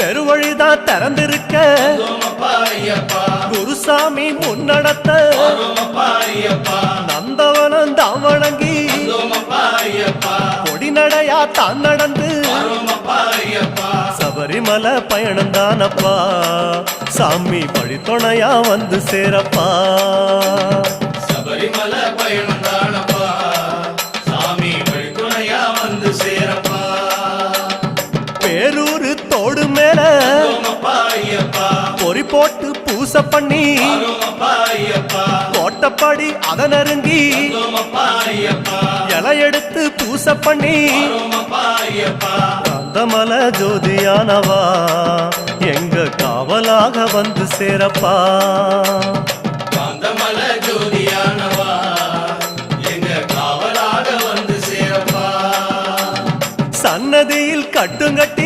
பெருவழிதான் திறந்திருக்க குருசாமி முன்னடத்த நந்தவனம் தான் வணங்கி கொடிநடையா தான் நடந்து சபரிமலை பயணம் தானப்பா சாமி வழித்துணையா வந்து சேரப்பா சபரிமலை பயணம் தானப்பா சாமி வழித்துணையா வந்து சேரப்பா பேரூரு தோடு மேல பொறி போட்டு பூச பண்ணி கோட்டப்பாடி அத நெருங்கி இலை எடுத்து பூச பண்ணி காந்தமல ஜோதியானவா எங்க காவலாக வந்து சேரப்பா காந்தமல ஜோதியானவா எங்க காவலாக வந்து சேரப்பா சன்னதியில் கட்டுங்கட்டி